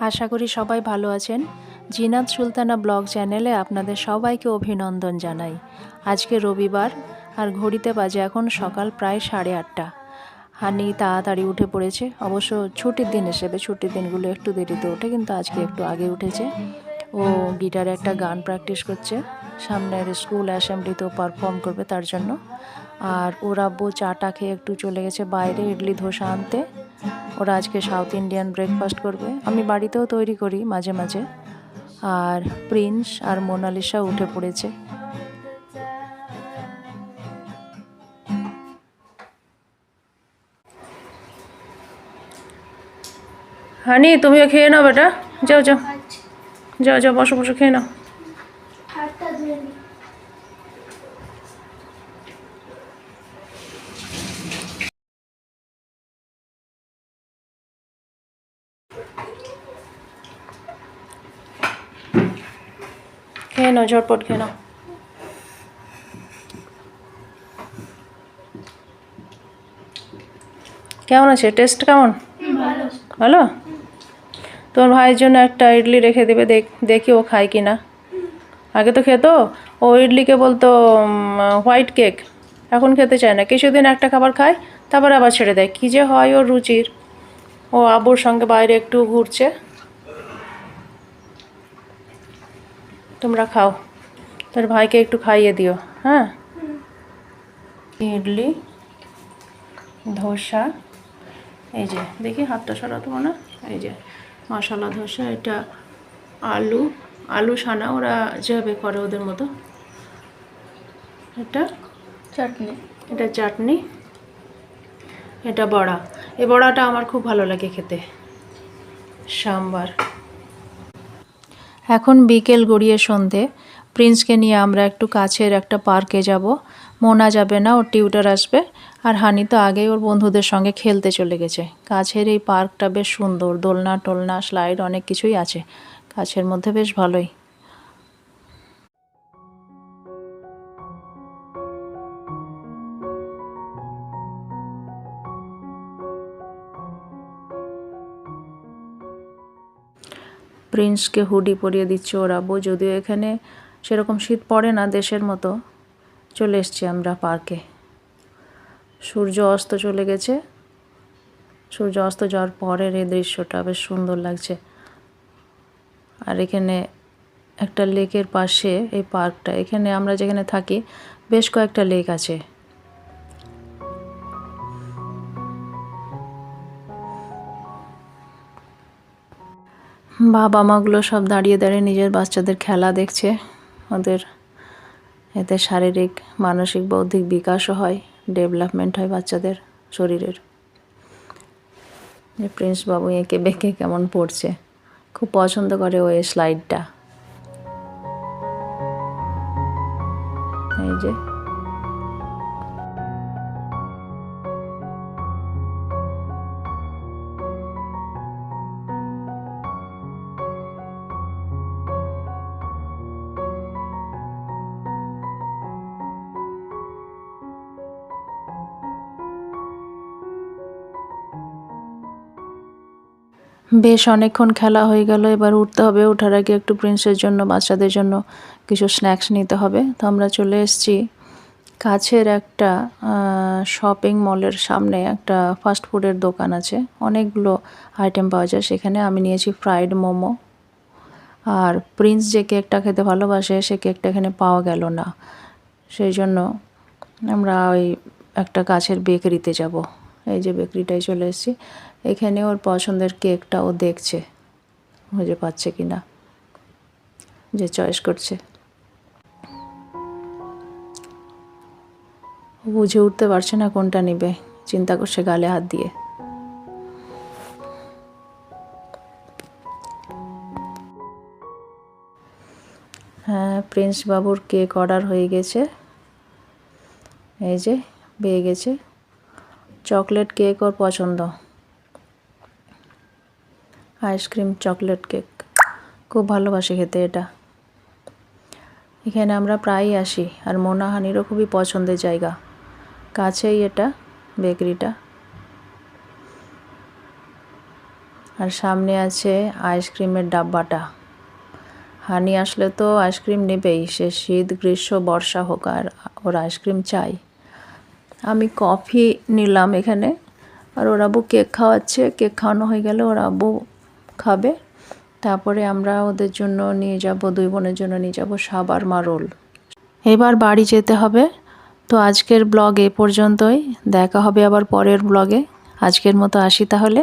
আশা করি সবাই ভালো আছেন। জিনাত সুলতানা ব্লগ চ্যানেলে আপনাদের সবাইকে অভিনন্দন জানাই। আজকে রবিবার আর ঘড়িতে বাজে এখন সকাল প্রায় 8:30। হানি তাড়াতাড়ি উঠে পড়েছে। অবশ্য ছুটির দিন হিসেবে ছুটির দিনগুলো একটু দেরিতে ওঠে, কিন্তু আজকে একটু আগে উঠেছে। ও গিটারে একটা গান প্র্যাকটিস করছে, সামনের স্কুল অ্যাসেম্বলিতেও পারফর্ম করবে তার জন্য। আর ওর আব্বু চাটা খেয়ে একটু চলে গেছে বাইরে ইডলি ধোসা আনতে। ওরা আজকে সাউথ ইন্ডিয়ান ব্রেকফাস্ট করবে। আমি বাড়িতেও তৈরি করি মাঝে মাঝে। আর প্রিন্স আর মোনালিসা উঠে পড়েছে। হানি, তুমিও খেয়ে নাও বেটা, যাও যাও যাও যাও, বসো বসো, খেয়ে নাও। খেয়ে নাও, ঝটপট খেয়ে নাও। কেমন আছে? টেস্ট কেমন? ভালো। তোমার ভাইয়ের জন্য একটা ইডলি রেখে দেবে, দেখি ও খায় কি না। আগে তো খেতো, ও ইডলিকে বলতো হোয়াইট কেক। এখন খেতে চায় না, কিছুদিন একটা খাবার খায়, তারপর আবার ছেড়ে দেয়। কী যে হয় ওর রুচির। ও আব্বুর সঙ্গে বাইরে একটু ঘুরছে। তোমরা খাও, তোর ভাইকে একটু খাইয়ে দিও। হ্যাঁ, ইডলি ধোসা, এই যে দেখি হাতটা সরাতো না, এই যে মশলা ধোসা। এটা আলু আলু সানা, ওরা যেভাবে করে ওদের মতো। এটা চাটনি, এটা চাটনি, এটা বড়া। এই বড়াটা আমার খুব ভালো লাগে খেতে। সাম্বার। এখন বিকেল গড়িয়ে সন্ধে। প্রিন্সকে নিয়ে আমরা একটু কাছের একটা পার্কে যাব। মোনা যাবে না, ওর টিউটার আসবে। আর হানি তো আগেই ওর বন্ধুদের সঙ্গে খেলতে চলে গেছে। কাছের এই পার্কটা বেশ সুন্দর, দোলনা টোলনা স্লাইড অনেক কিছুই আছে কাছের মধ্যে, বেশ ভালোই। প্রিন্সকে হুডি পরিয়ে দিচ্ছে ওর আব্বু। যদিও এখানে সেরকম শীত পড়ে না দেশের মতো। চলে এসছি আমরা পার্কে। সূর্য অস্ত চলে গেছে। সূর্য অস্ত যাওয়ার পরের এই দৃশ্যটা বেশ সুন্দর লাগছে। আর এখানে একটা লেকের পাশে এই পার্কটা। এখানে আমরা যেখানে থাকি বেশ কয়েকটা লেক আছে। বাবা মাগুলো সব দাঁড়িয়ে দাঁড়িয়ে নিজের বাচ্চাদের খেলা দেখছে। ওদের এতে শারীরিক মানসিক বৌদ্ধিক বিকাশও হয়, ডেভেলপমেন্ট হয় বাচ্চাদের শরীরের। প্রিন্স বাবু এঁকে বেঁকে কেমন পড়ছে, খুব পছন্দ করে ও এই স্লাইডটা। এই যে বেশ অনেকক্ষণ খেলা হয়ে গেল, এবার উঠতে হবে। ওঠার আগে একটু প্রিন্সের জন্য, বাচ্চাদের জন্য কিছু স্ন্যাক্স নিতে হবে। তো আমরা চলে এসেছি কাছের একটা শপিং মলের সামনে। একটা ফাস্ট ফুডের দোকান আছে, অনেকগুলো আইটেম পাওয়া যায় সেখানে। আমি নিয়েছি ফ্রাইড মোমো। আর প্রিন্স যে কেকটা খেতে ভালোবাসে, সে কেকটা এখানে পাওয়া গেল না। সেই জন্য আমরা ওই একটা কাছের বেকারিতে যাব। এই যে বেকারিটায় চলে এসেছি। এখানে ওর পছন্দের কেকটা ও দেখছে খুঁজে পাচ্ছে কি না, যে চয়েস করছে। বুঝে উঠতে পারছে না কোনটা নেবে, চিন্তা করছে গালে হাত দিয়ে। হ্যাঁ, প্রিন্স বাবুর কেক অর্ডার হয়ে গেছে। এই যে পেয়ে গেছে। চকলেট কেক ওর পছন্দ, আইসক্রিম চকলেট কেক খুব ভালোবাসে খেতে এটা। এখানে আমরা প্রায়ই আসি, আর মোনাহানিরও খুবই পছন্দের জায়গা। কাছেই এটা বেকারিটা। আর সামনে আছে আইসক্রিমের ডাব্বাটা। হানি আসলে তো আইসক্রিম নেবেই, সে শীত গ্রীষ্ম বর্ষা হোক, আর ওর আইসক্রিম চাই। আমি কফি নিলাম এখানে, আর ওর আব্বু কেক খাওয়াচ্ছে। কেক খাওয়ানো হয়ে গেলে ওর আব্বু খাবে। তারপরে আমরা ওদের জন্য নিয়ে যাব, 2 বোনের জন্য নিয়ে যাব শাওয়ারমা রোল। এবার বাড়ি যেতে হবে। তো আজকের ব্লগ এ পর্যন্তই, দেখা হবে আবার পরের ব্লগে। আজকের মতো আসি তাহলে।